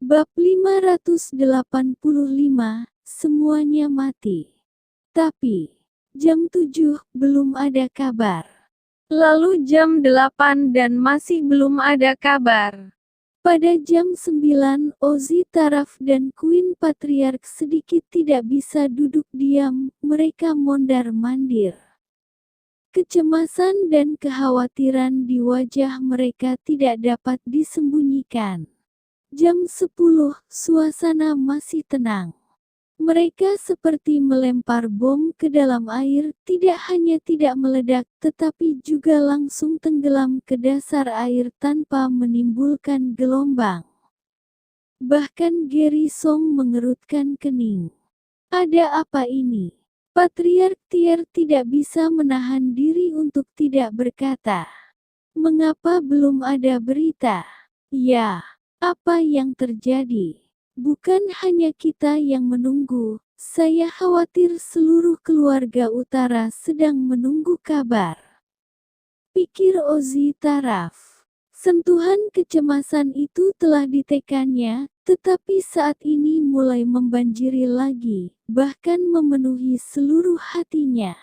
Bab 585, semuanya mati. Tapi, jam 7, belum ada kabar. Lalu jam 8 dan masih belum ada kabar. Pada jam 9, Ozzy Taraf dan Queen Patriarch sedikit tidak bisa duduk diam, mereka mondar-mandir. Kecemasan dan kekhawatiran di wajah mereka tidak dapat disembunyikan. Jam 10, suasana masih tenang. Mereka seperti melempar bom ke dalam air, tidak hanya tidak meledak, tetapi juga langsung tenggelam ke dasar air tanpa menimbulkan gelombang. Bahkan Gary Song mengerutkan kening. Ada apa ini? Patriarch Tier tidak bisa menahan diri untuk tidak berkata. Mengapa belum ada berita? Ya. Apa yang terjadi? Bukan hanya kita yang menunggu, saya khawatir seluruh keluarga utara sedang menunggu kabar. Pikir Ozzy Taraf. Sentuhan kecemasan itu telah ditekannya, tetapi saat ini mulai membanjiri lagi, bahkan memenuhi seluruh hatinya.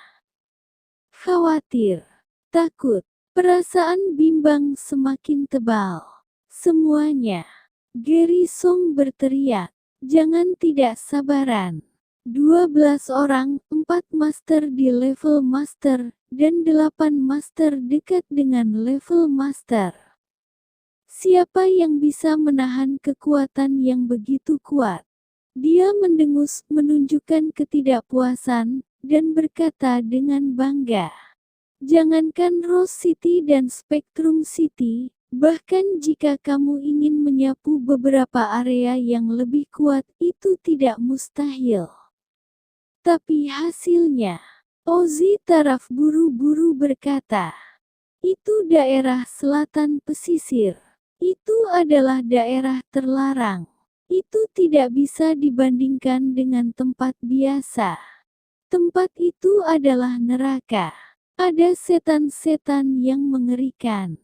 Khawatir, takut, perasaan bimbang semakin tebal. Semuanya. Gary Song berteriak. Jangan tidak sabaran. 12 orang, 4 master di level master, dan 8 master dekat dengan level master. Siapa yang bisa menahan kekuatan yang begitu kuat? Dia mendengus, menunjukkan ketidakpuasan, dan berkata dengan bangga. Jangankan Rose City dan Spectrum City, bahkan jika kamu ingin menyapu beberapa area yang lebih kuat, itu tidak mustahil. Tapi hasilnya, Ozzy Taraf buru-buru berkata, itu daerah selatan pesisir. Itu adalah daerah terlarang. Itu tidak bisa dibandingkan dengan tempat biasa. Tempat itu adalah neraka. Ada setan-setan yang mengerikan.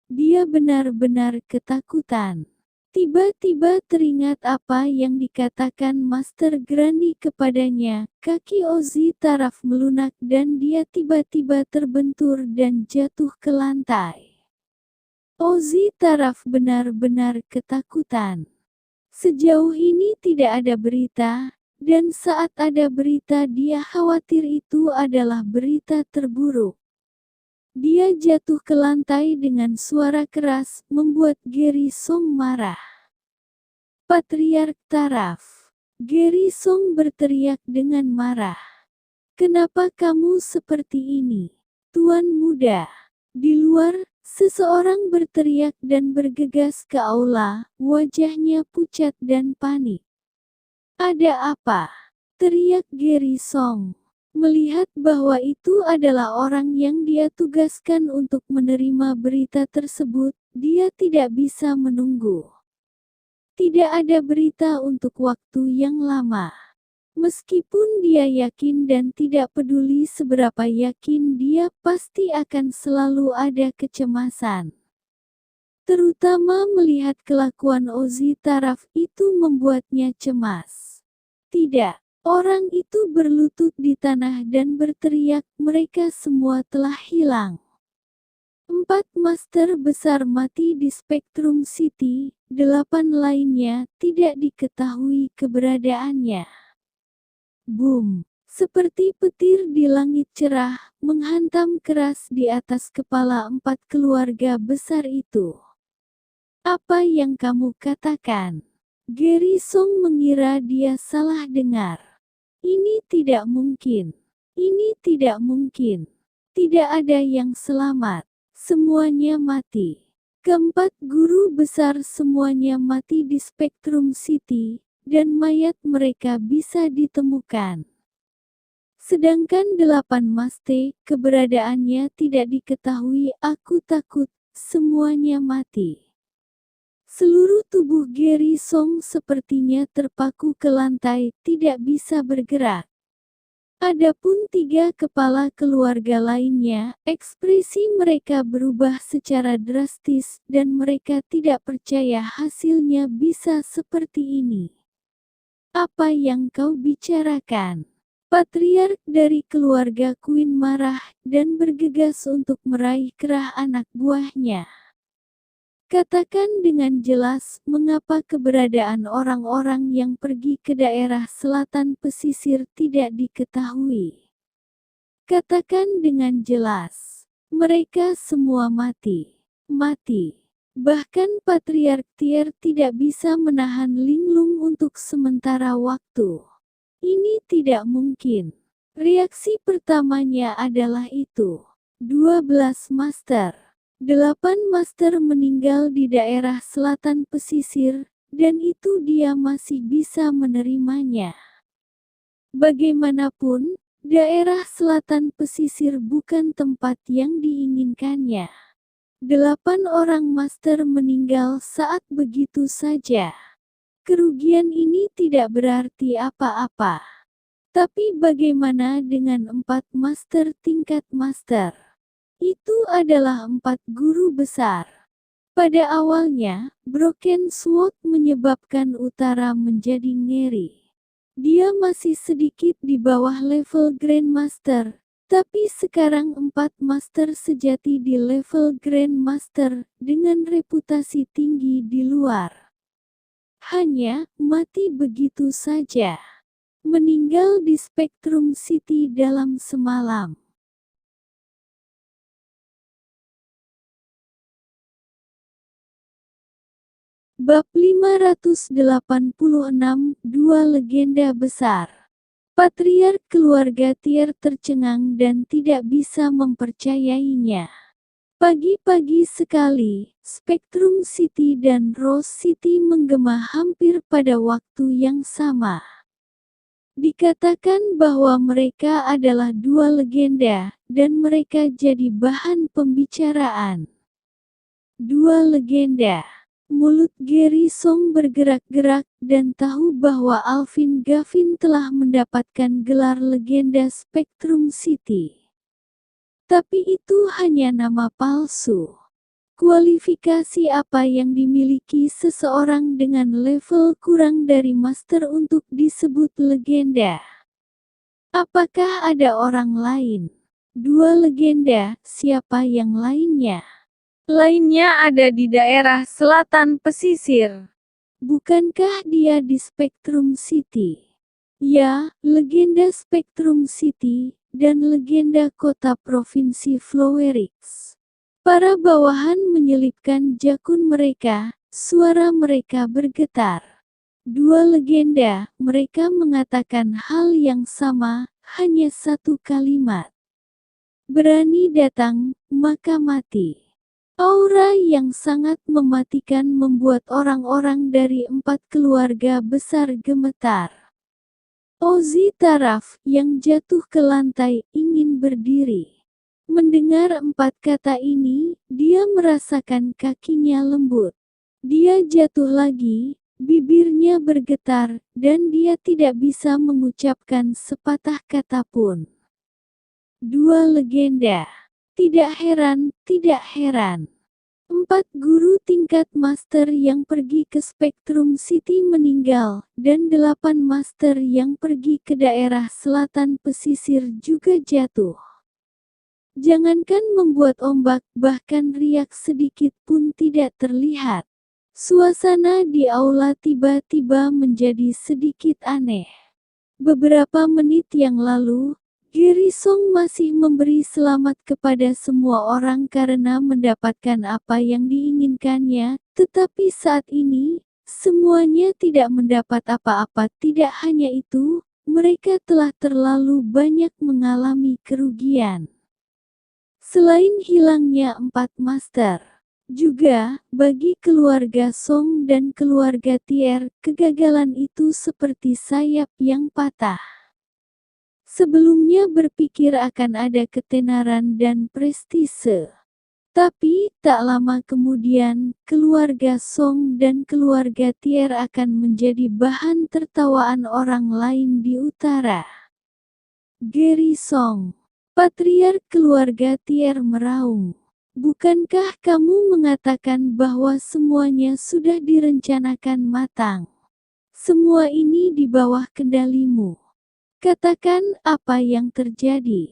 Dia benar-benar ketakutan. Tiba-tiba teringat apa yang dikatakan Master Grandi kepadanya. Kaki Ozzy Taraf melunak dan dia tiba-tiba terbentur dan jatuh ke lantai. Ozzy Taraf benar-benar ketakutan. Sejauh ini tidak ada berita. Dan saat ada berita dia khawatir itu adalah berita terburuk. Dia jatuh ke lantai dengan suara keras, membuat Gary Song marah. Patriarch Taraf. Gary Song berteriak dengan marah. Kenapa kamu seperti ini? Tuan muda. Di luar, seseorang berteriak dan bergegas ke aula, wajahnya pucat dan panik. Ada apa? Teriak Gary Song. Melihat bahwa itu adalah orang yang dia tugaskan untuk menerima berita tersebut, dia tidak bisa menunggu. Tidak ada berita untuk waktu yang lama. Meskipun dia yakin dan tidak peduli seberapa yakin dia pasti akan selalu ada kecemasan. Terutama melihat kelakuan Ozzy Taraf itu membuatnya cemas. Tidak, orang itu berlutut di tanah dan berteriak, mereka semua telah hilang. 4 master besar mati di Spectrum City, 8 lainnya tidak diketahui keberadaannya. Boom! Seperti petir di langit cerah, menghantam keras di atas kepala 4 keluarga besar itu. Apa yang kamu katakan? Gary Song mengira dia salah dengar. Ini tidak mungkin. Ini tidak mungkin. Tidak ada yang selamat. Semuanya mati. Keempat guru besar semuanya mati di Spectrum City, dan mayat mereka bisa ditemukan. Sedangkan 8 master, keberadaannya tidak diketahui. Aku takut, semuanya mati. Seluruh tubuh Gary Song sepertinya terpaku ke lantai, tidak bisa bergerak. Adapun tiga kepala keluarga lainnya, ekspresi mereka berubah secara drastis dan mereka tidak percaya hasilnya bisa seperti ini. Apa yang kau bicarakan? Patriark dari keluarga Queen marah dan bergegas untuk meraih kerah anak buahnya. Katakan dengan jelas mengapa keberadaan orang-orang yang pergi ke daerah selatan pesisir tidak diketahui. Katakan dengan jelas, mereka semua mati. Mati. Bahkan Patriark Tier tidak bisa menahan Linglung untuk sementara waktu. Ini tidak mungkin. Reaksi pertamanya adalah itu. 12 master. 8 master meninggal di daerah selatan pesisir, dan itu dia masih bisa menerimanya. Bagaimanapun, daerah selatan pesisir bukan tempat yang diinginkannya. 8 orang master meninggal saat begitu saja. Kerugian ini tidak berarti apa-apa. Tapi bagaimana dengan 4 master tingkat master? Itu adalah 4 guru besar. Pada awalnya, Broken Sword menyebabkan utara menjadi ngeri. Dia masih sedikit di bawah level Grandmaster, tapi sekarang 4 master sejati di level Grandmaster dengan reputasi tinggi di luar. Hanya mati begitu saja. Meninggal di Spectrum City dalam semalam. Bab 586, Dua Legenda Besar. Patriark keluarga Tier tercengang dan tidak bisa mempercayainya. Pagi-pagi sekali, Spectrum City dan Rose City menggema hampir pada waktu yang sama. Dikatakan bahwa mereka adalah dua legenda, dan mereka jadi bahan pembicaraan. Dua legenda. Mulut Gary Song bergerak-gerak dan tahu bahwa Alvin Gavin telah mendapatkan gelar legenda Spectrum City. Tapi itu hanya nama palsu. Kualifikasi apa yang dimiliki seseorang dengan level kurang dari master untuk disebut legenda? Apakah ada orang lain? Dua legenda, siapa yang lainnya? Lainnya ada di daerah selatan pesisir. Bukankah dia di Spectrum City? Ya, legenda Spectrum City, dan legenda kota provinsi Flowerix. Para bawahan menyelipkan jakun mereka, suara mereka bergetar. Dua legenda, mereka mengatakan hal yang sama, hanya satu kalimat. Berani datang, maka mati. Aura yang sangat mematikan membuat orang-orang dari 4 keluarga besar gemetar. Ozzy Taraf, yang jatuh ke lantai, ingin berdiri. Mendengar 4 kata ini, dia merasakan kakinya lembut. Dia jatuh lagi, bibirnya bergetar, dan dia tidak bisa mengucapkan sepatah kata pun. Dua legenda. Tidak heran, tidak heran. 4 guru tingkat master yang pergi ke Spectrum City meninggal, dan 8 master yang pergi ke daerah selatan pesisir juga jatuh. Jangankan membuat ombak, bahkan riak sedikit pun tidak terlihat. Suasana di aula tiba-tiba menjadi sedikit aneh. Beberapa menit yang lalu, Gary Song masih memberi selamat kepada semua orang karena mendapatkan apa yang diinginkannya, tetapi saat ini, semuanya tidak mendapat apa-apa. Tidak hanya itu, mereka telah terlalu banyak mengalami kerugian. Selain hilangnya 4 master, juga, bagi keluarga Song dan keluarga Tier, kegagalan itu seperti sayap yang patah. Sebelumnya berpikir akan ada ketenaran dan prestise. Tapi, tak lama kemudian, keluarga Song dan keluarga Tier akan menjadi bahan tertawaan orang lain di utara. Geri Song, patriark keluarga Tier meraung. Bukankah kamu mengatakan bahwa semuanya sudah direncanakan matang? Semua ini di bawah kendalimu. Katakan apa yang terjadi.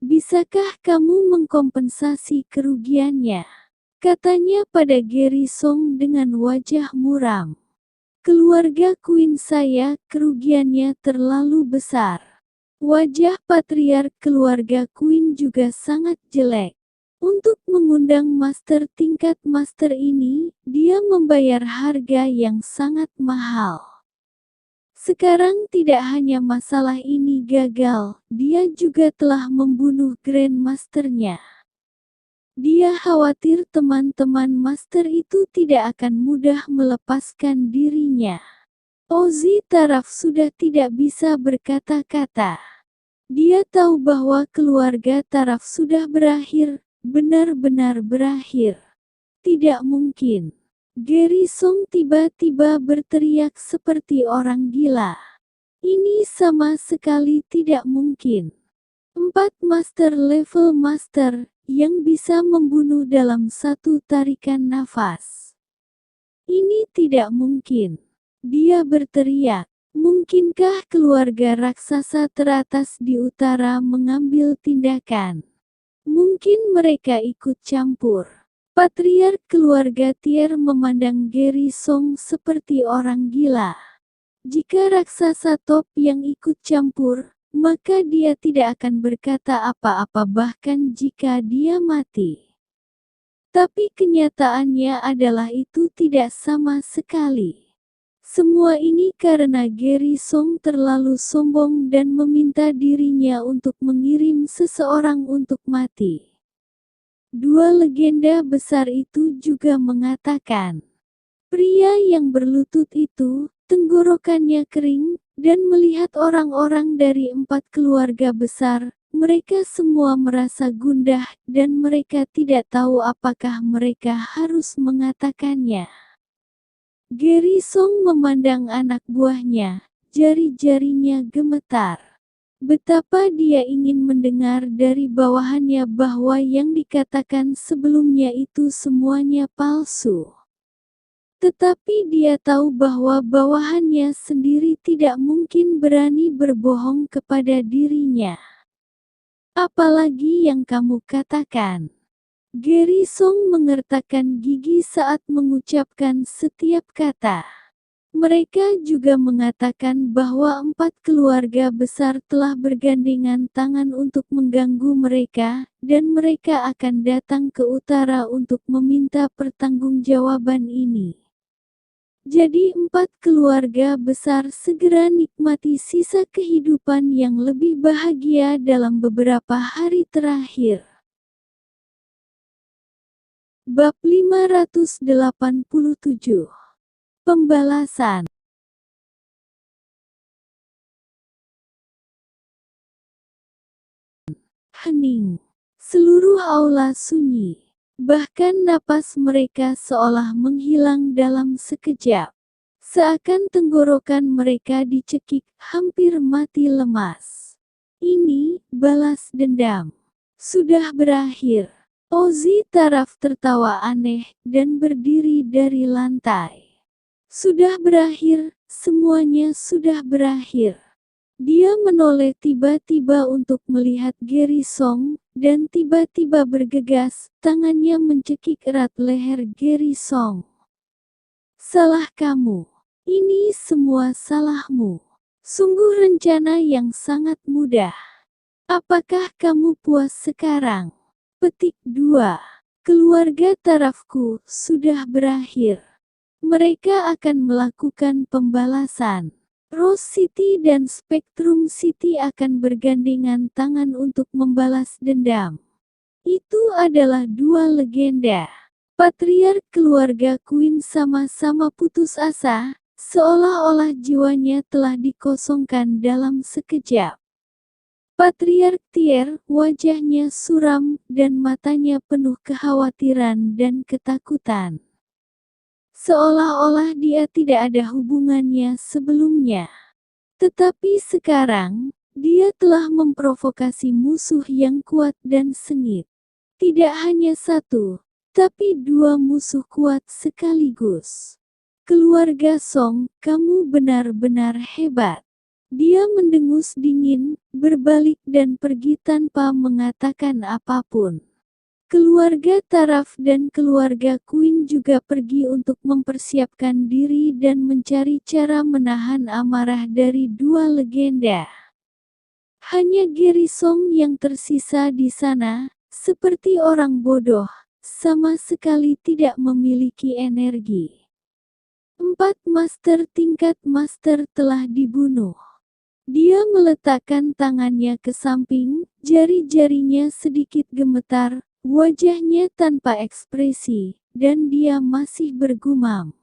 Bisakah kamu mengkompensasi kerugiannya? Katanya pada Geri Song dengan wajah muram. Keluarga Queen saya, kerugiannya terlalu besar. Wajah patriark keluarga Queen juga sangat jelek. Untuk mengundang master tingkat master ini, dia membayar harga yang sangat mahal. Sekarang tidak hanya masalah ini gagal, dia juga telah membunuh Grandmasternya. Dia khawatir teman-teman master itu tidak akan mudah melepaskan dirinya. Ozzy Taraf sudah tidak bisa berkata-kata. Dia tahu bahwa keluarga Taraf sudah berakhir, benar-benar berakhir. Tidak mungkin. Geri Song tiba-tiba berteriak seperti orang gila. Ini sama sekali tidak mungkin. 4 master level master yang bisa membunuh dalam satu tarikan nafas. Ini tidak mungkin. Dia berteriak. Mungkinkah keluarga raksasa teratas di utara mengambil tindakan? Mungkin mereka ikut campur. Patriark keluarga Tier memandang Geri Song seperti orang gila. Jika raksasa top yang ikut campur, maka dia tidak akan berkata apa-apa bahkan jika dia mati. Tapi kenyataannya adalah itu tidak sama sekali. Semua ini karena Geri Song terlalu sombong dan meminta dirinya untuk mengirim seseorang untuk mati. Dua legenda besar itu juga mengatakan, pria yang berlutut itu, tenggorokannya kering, dan melihat orang-orang dari 4 keluarga besar, mereka semua merasa gundah dan mereka tidak tahu apakah mereka harus mengatakannya. Geri Song memandang anak buahnya, jari-jarinya gemetar. Betapa dia ingin mendengar dari bawahannya bahwa yang dikatakan sebelumnya itu semuanya palsu. Tetapi dia tahu bahwa bawahannya sendiri tidak mungkin berani berbohong kepada dirinya. Apalagi yang kamu katakan. Geri Song mengertakkan gigi saat mengucapkan setiap kata. Mereka juga mengatakan bahwa 4 keluarga besar telah bergandengan tangan untuk mengganggu mereka, dan mereka akan datang ke utara untuk meminta pertanggungjawaban ini. Jadi 4 keluarga besar segera nikmati sisa kehidupan yang lebih bahagia dalam beberapa hari terakhir. Bab 587. Pembalasan. Hening. Seluruh aula sunyi. Bahkan napas mereka seolah menghilang dalam sekejap. Seakan tenggorokan mereka dicekik, hampir mati lemas. Ini, balas dendam. Sudah berakhir. Ozzy Taraf tertawa aneh, dan berdiri dari lantai. Sudah berakhir, semuanya sudah berakhir. Dia menoleh tiba-tiba untuk melihat Geri Song, dan tiba-tiba bergegas, tangannya mencekik erat leher Geri Song. Salah kamu. Ini semua salahmu. Sungguh rencana yang sangat mudah. Apakah kamu puas sekarang? Petik 2. Keluarga tarafku sudah berakhir. Mereka akan melakukan pembalasan. Rose City dan Spectrum City akan bergandengan tangan untuk membalas dendam. Itu adalah dua legenda. Patriark keluarga Queen sama-sama putus asa, seolah-olah jiwanya telah dikosongkan dalam sekejap. Patriark Tier, wajahnya suram, dan matanya penuh kekhawatiran dan ketakutan. Seolah-olah dia tidak ada hubungannya sebelumnya. Tetapi sekarang, Dia telah memprovokasi musuh yang kuat dan sengit. Tidak hanya satu, tapi dua musuh kuat sekaligus. Keluarga Song, kamu benar-benar hebat. Dia mendengus dingin, berbalik dan pergi tanpa mengatakan apapun. Keluarga Taraf dan keluarga Queen juga pergi untuk mempersiapkan diri dan mencari cara menahan amarah dari dua legenda. Hanya Gary Song yang tersisa di sana, seperti orang bodoh, sama sekali tidak memiliki energi. 4 master tingkat master telah dibunuh. Dia meletakkan tangannya ke samping, jari-jarinya sedikit gemetar, wajahnya tanpa ekspresi, dan dia masih bergumam.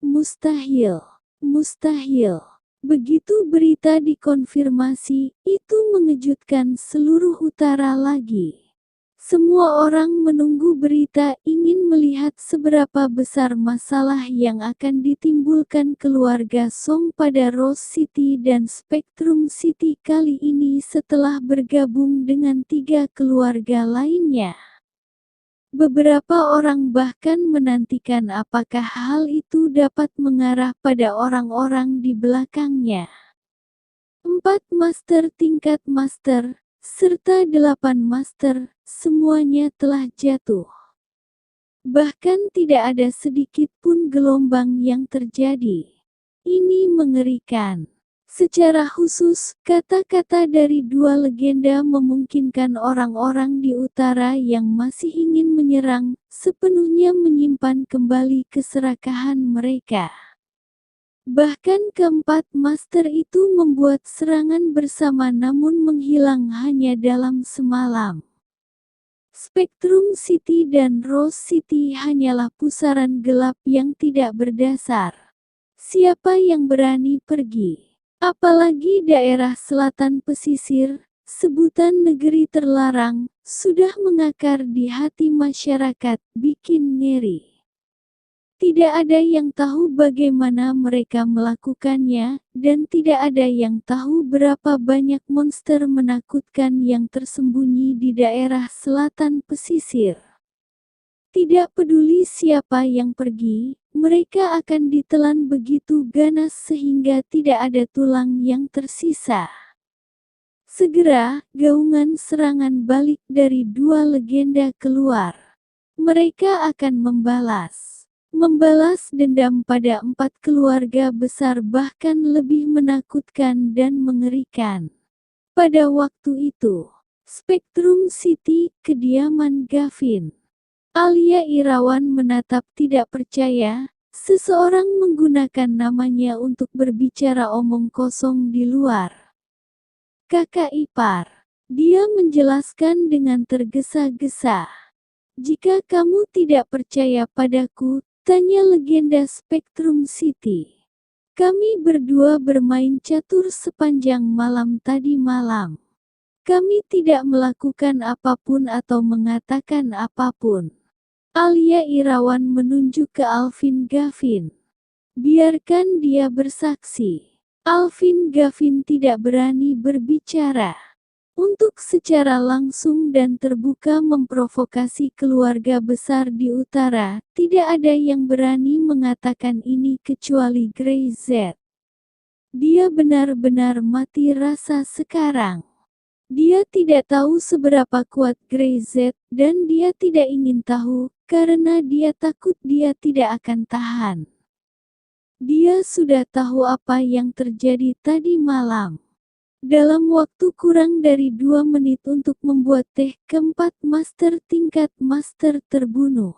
Mustahil, mustahil. Begitu berita dikonfirmasi, itu mengejutkan seluruh utara lagi. Semua orang menunggu berita, ingin melihat seberapa besar masalah yang akan ditimbulkan keluarga Song pada Rose City dan Spectrum City kali ini setelah bergabung dengan 3 keluarga lainnya. Beberapa orang bahkan menantikan apakah hal itu dapat mengarah pada orang-orang di belakangnya. 4 master tingkat master, serta 8 master, semuanya telah jatuh. Bahkan tidak ada sedikit pun gelombang yang terjadi. Ini mengerikan. Secara khusus, kata-kata dari dua legenda memungkinkan orang-orang di utara yang masih ingin menyerang, sepenuhnya menyimpan kembali keserakahan mereka. Bahkan keempat master itu membuat serangan bersama namun menghilang hanya dalam semalam. Spectrum City dan Rose City hanyalah pusaran gelap yang tidak berdasar. Siapa yang berani pergi? Apalagi daerah selatan pesisir, sebutan negeri terlarang, sudah mengakar di hati masyarakat, bikin ngeri. Tidak ada yang tahu bagaimana mereka melakukannya, dan tidak ada yang tahu berapa banyak monster menakutkan yang tersembunyi di daerah selatan pesisir. Tidak peduli siapa yang pergi, mereka akan ditelan begitu ganas sehingga tidak ada tulang yang tersisa. Segera, gaungan serangan balik dari dua legenda keluar. Mereka akan membalas dendam pada 4 keluarga besar, bahkan lebih menakutkan dan mengerikan. Pada waktu itu, Spectrum City, kediaman Gavin. Alia Irawan menatap tidak percaya, seseorang menggunakan namanya untuk berbicara omong kosong di luar. Kakak ipar, dia menjelaskan dengan tergesa-gesa. Jika kamu tidak percaya padaku, tanya legenda Spectrum City. Kami berdua bermain catur sepanjang malam tadi malam. Kami tidak melakukan apapun atau mengatakan apapun. Alia Irawan menunjuk ke Alvin Gavin. Biarkan dia bersaksi. Alvin Gavin tidak berani berbicara. Untuk secara langsung dan terbuka memprovokasi keluarga besar di utara, tidak ada yang berani mengatakan ini kecuali Grey Z. Dia benar-benar mati rasa sekarang. Dia tidak tahu seberapa kuat Grey Z, dan dia tidak ingin tahu, karena dia takut dia tidak akan tahan. Dia sudah tahu apa yang terjadi tadi malam. Dalam waktu kurang dari 2 menit untuk membuat teh, keempat master tingkat master terbunuh.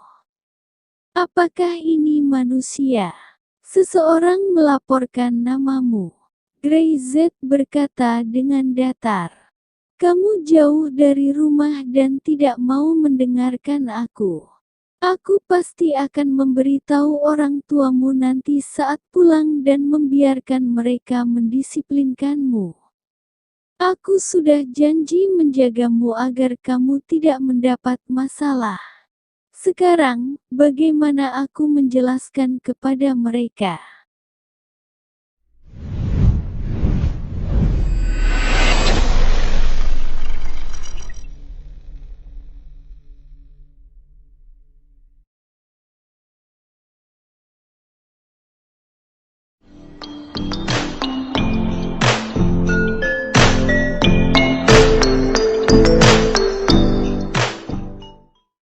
Apakah ini manusia? Seseorang melaporkan namamu. Grey Z berkata dengan datar. Kamu jauh dari rumah dan tidak mau mendengarkan aku. Aku pasti akan memberitahu orang tuamu nanti saat pulang dan membiarkan mereka mendisiplinkanmu. Aku sudah janji menjagamu agar kamu tidak mendapat masalah. Sekarang, bagaimana aku menjelaskan kepada mereka?